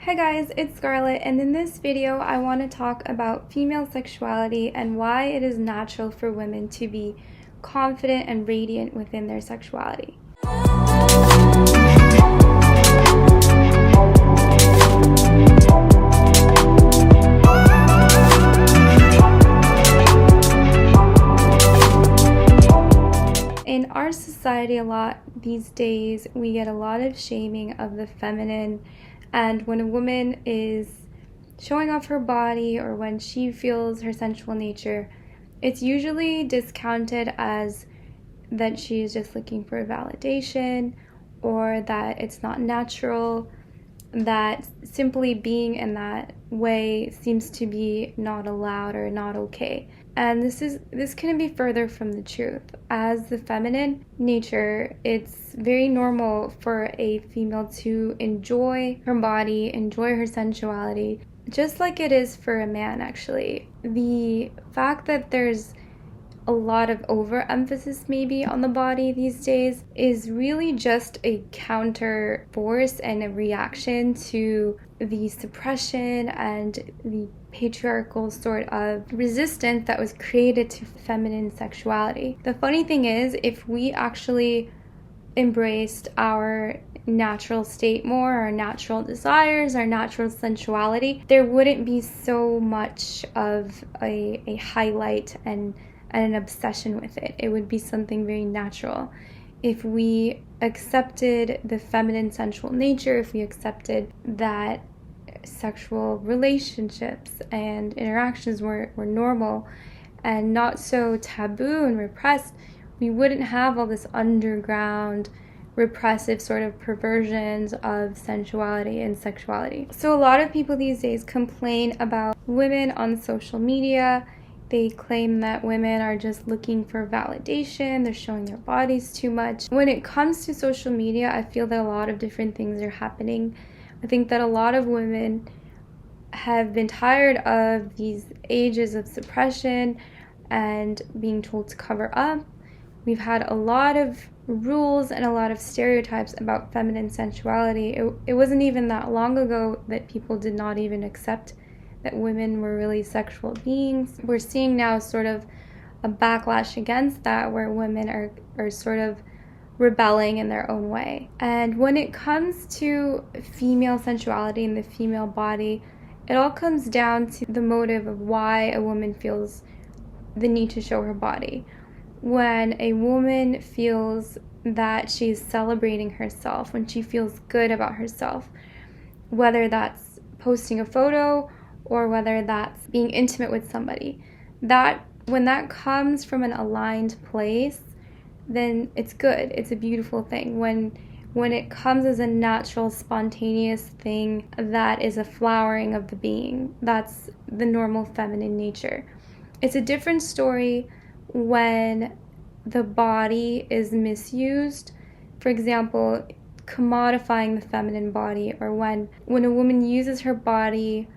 Hi guys, it's Scarlett, and in this video I want to talk about female sexuality and why it is natural for women to be confident and radiant within their sexuality. In our society, a lot these days we get a lot of shaming of the feminine, and when a woman is showing off her body or when she feels her sensual nature, it's usually discounted as that she is just looking for validation, or that it's not natural, that simply being in that way seems to be not allowed or not okay. And this couldn't be further from the truth. As the feminine nature, it's very normal for a female to enjoy her body, enjoy her sensuality, just like it is for a man, actually. The fact that there's a lot of overemphasis maybe on the body these days is really just a counter force and a reaction to the suppression and the patriarchal sort of resistance that was created to feminine sexuality. The funny thing is, if we actually embraced our natural state more, our natural desires, our natural sensuality, there wouldn't be so much of a highlight and an obsession with it. It would be something very natural. If we accepted the feminine sensual nature, if we accepted that sexual relationships and interactions were normal and not so taboo and repressed, we wouldn't have all this underground repressive sort of perversions of sensuality and sexuality. So a lot of people these days complain about women on social media. They claim that women are just looking for validation, they're showing their bodies too much. When it comes to social media, I feel that a lot of different things are happening. I think that a lot of women have been tired of these ages of suppression and being told to cover up. We've had a lot of rules and a lot of stereotypes about feminine sensuality. It wasn't even that long ago that people did not even accept that women were really sexual beings. We're seeing now sort of a backlash against that, where women are sort of rebelling in their own way. And when it comes to female sensuality and the female body, it all comes down to the motive of why a woman feels the need to show her body. When a woman feels that she's celebrating herself, when she feels good about herself, whether that's posting a photo or whether that's being intimate with somebody, that when that comes from an aligned place, then it's good. It's a beautiful thing. When it comes as a natural, spontaneous thing that is a flowering of the being, that's the normal feminine nature. It's a different story when the body is misused. For example, commodifying the feminine body, or when a woman uses her body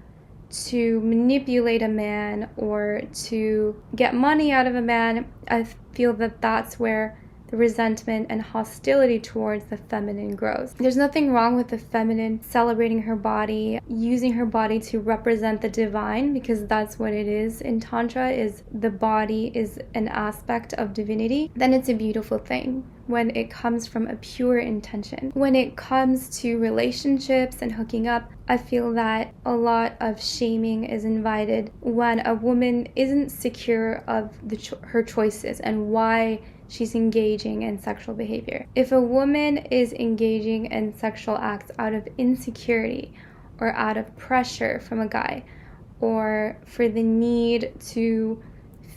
to manipulate a man or to get money out of a man. I feel that that's where the resentment and hostility towards the feminine grows. There's nothing wrong with the feminine celebrating her body, using her body to represent the divine, because that's what it is in Tantra, is the body is an aspect of divinity. Then it's a beautiful thing when it comes from a pure intention. When it comes to relationships and hooking up, I feel that a lot of shaming is invited when a woman isn't secure of her choices and why she's engaging in sexual behavior. If a woman is engaging in sexual acts out of insecurity or out of pressure from a guy, or for the need to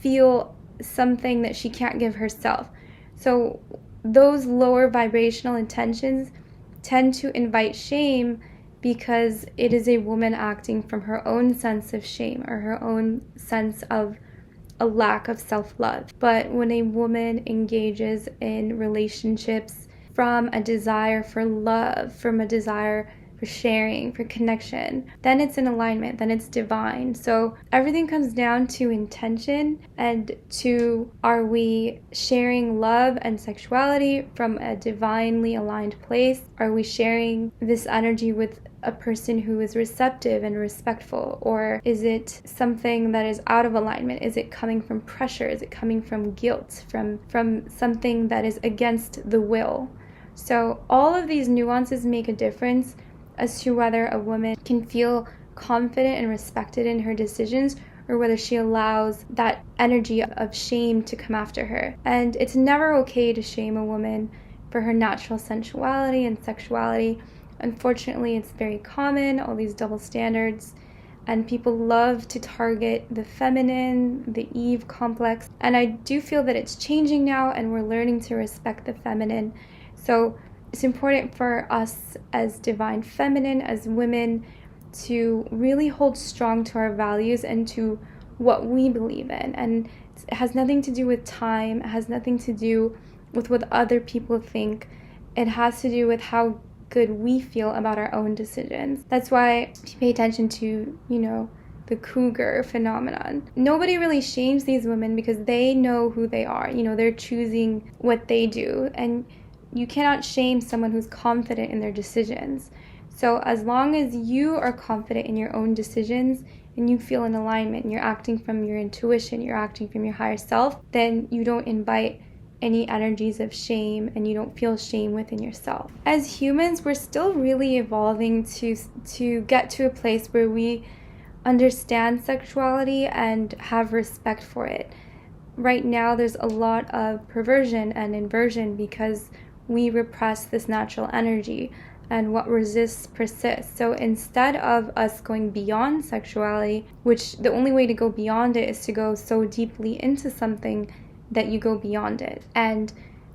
feel something that she can't give herself, so those lower vibrational intentions tend to invite shame, because it is a woman acting from her own sense of shame or her own sense of a lack of self-love. But when a woman engages in relationships from a desire for love, from a desire for sharing, for connection, then it's in alignment, then it's divine. So everything comes down to intention and to, are we sharing love and sexuality from a divinely aligned place? Are we sharing this energy with a person who is receptive and respectful? Or is it something that is out of alignment? Is it coming from pressure? Is it coming from guilt, from something that is against the will? So all of these nuances make a difference as to whether a woman can feel confident and respected in her decisions, or whether she allows that energy of shame to come after her. And it's never okay to shame a woman for her natural sensuality and sexuality. Unfortunately, it's very common, all these double standards, and people love to target the feminine, the Eve complex. And I do feel that it's changing now, and we're learning to respect the feminine. So it's important for us as divine feminine, as women, to really hold strong to our values and to what we believe in. And it has nothing to do with time. It has nothing to do with what other people think. It has to do with how good we feel about our own decisions. That's why if you pay attention to, the cougar phenomenon, nobody really shames these women because they know who they are. They're choosing what they do. And you cannot shame someone who's confident in their decisions. So as long as you are confident in your own decisions and you feel in alignment and you're acting from your intuition, you're acting from your higher self, then you don't invite any energies of shame and you don't feel shame within yourself. As humans, we're still really evolving to get to a place where we understand sexuality and have respect for it. Right now, there's a lot of perversion and inversion because we repress this natural energy, and what resists persists. So instead of us going beyond sexuality, which the only way to go beyond it is to go so deeply into something that you go beyond it. And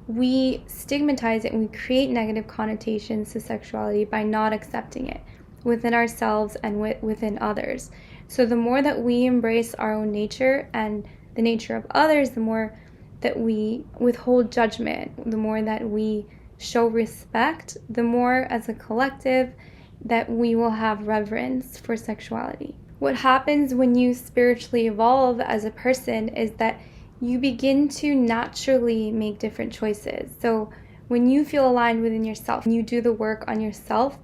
we stigmatize it and we create negative connotations to sexuality by not accepting it within ourselves and within others. So the more that we embrace our own nature and the nature of others, the more that we withhold judgment, the more that we show respect, the more as a collective that we will have reverence for sexuality. What happens when you spiritually evolve as a person is that you begin to naturally make different choices. So when you feel aligned within yourself, you do the work on yourself,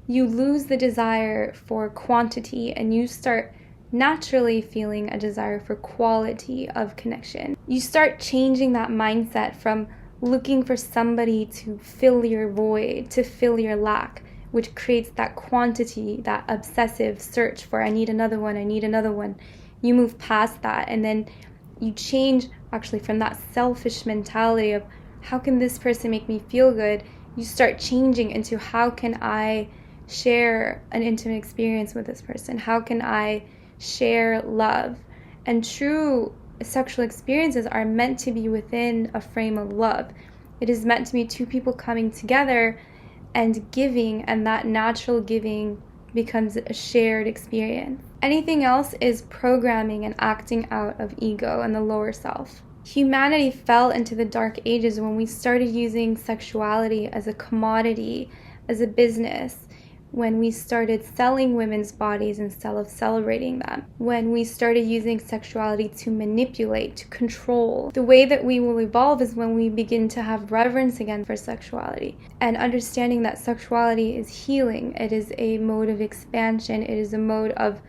you lose the desire for quantity and you start naturally feeling a desire for quality of connection. You start changing that mindset from looking for somebody to fill your void, to fill your lack, which creates that quantity, that obsessive search for I need another one. You move past that, and then you change actually from that selfish mentality of how can this person make me feel good, you start changing into how can I share an intimate experience with this person? How can I share love? And true sexual experiences are meant to be within a frame of love. It is meant to be two people coming together and giving, and that natural giving becomes a shared experience. Anything else is programming and acting out of ego and the lower self. Humanity fell into the dark ages when we started using sexuality as a commodity, as a business, when we started selling women's bodies instead of celebrating them, when we started using sexuality to manipulate, to control. The way that we will evolve is when we begin to have reverence again for sexuality and understanding that sexuality is healing. It is a mode of expansion. It is a mode of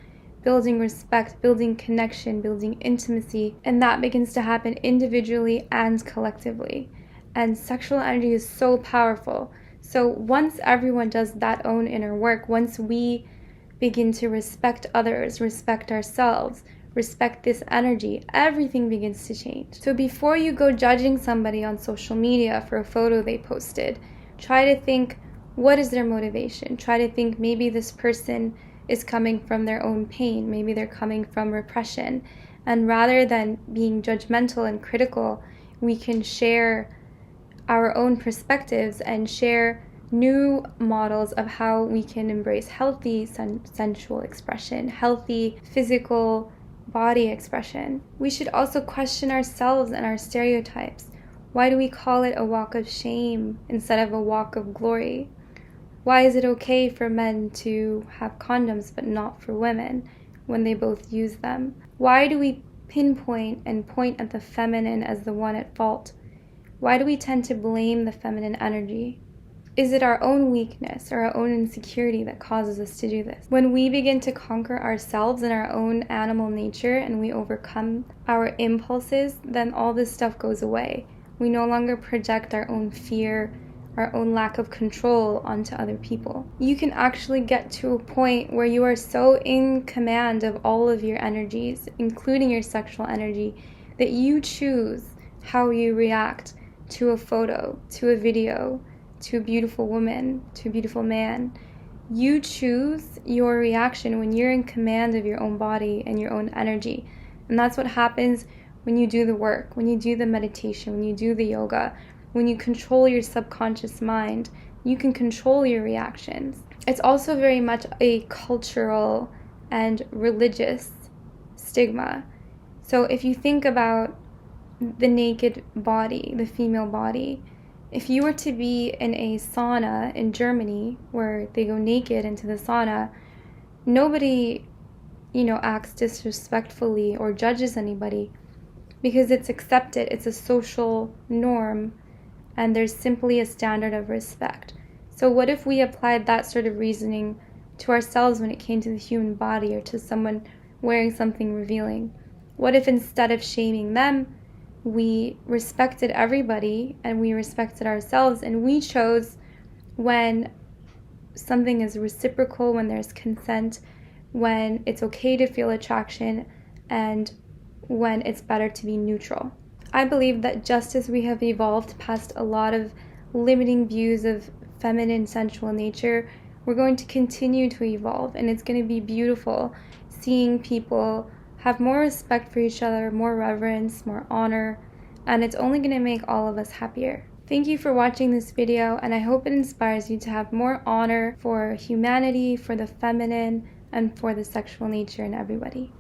building respect, building connection, building intimacy, and that begins to happen individually and collectively. And sexual energy is so powerful. So once everyone does that own inner work, once we begin to respect others, respect ourselves, respect this energy, everything begins to change. So before you go judging somebody on social media for a photo they posted, try to think, what is their motivation? Try to think maybe this person is coming from their own pain. Maybe they're coming from repression. And rather than being judgmental and critical, we can share our own perspectives and share new models of how we can embrace healthy sensual expression, healthy physical body expression. We should also question ourselves and our stereotypes. Why do we call it a walk of shame instead of a walk of glory? Why is it okay for men to have condoms but not for women when they both use them? Why do we pinpoint and point at the feminine as the one at fault? Why do we tend to blame the feminine energy? Is it our own weakness or our own insecurity that causes us to do this? When we begin to conquer ourselves and our own animal nature and we overcome our impulses, then all this stuff goes away. We no longer project our own fear, our own lack of control onto other people. You can actually get to a point where you are so in command of all of your energies, including your sexual energy, that you choose how you react to a photo, to a video, to a beautiful woman, to a beautiful man. You choose your reaction when you're in command of your own body and your own energy. And that's what happens when you do the work, when you do the meditation, when you do the yoga, when you control your subconscious mind, you can control your reactions. It's also very much a cultural and religious stigma. So if you think about the naked body, the female body, if you were to be in a sauna in Germany where they go naked into the sauna, nobody, acts disrespectfully or judges anybody because it's accepted, it's a social norm, and there's simply a standard of respect. So what if we applied that sort of reasoning to ourselves when it came to the human body or to someone wearing something revealing? What if instead of shaming them, we respected everybody and we respected ourselves, and we chose when something is reciprocal, when there's consent, when it's okay to feel attraction, and when it's better to be neutral. I believe that just as we have evolved past a lot of limiting views of feminine sensual nature, we're going to continue to evolve, and it's going to be beautiful seeing people have more respect for each other, more reverence, more honor, and it's only going to make all of us happier. Thank you for watching this video, and I hope it inspires you to have more honor for humanity, for the feminine, and for the sexual nature in everybody.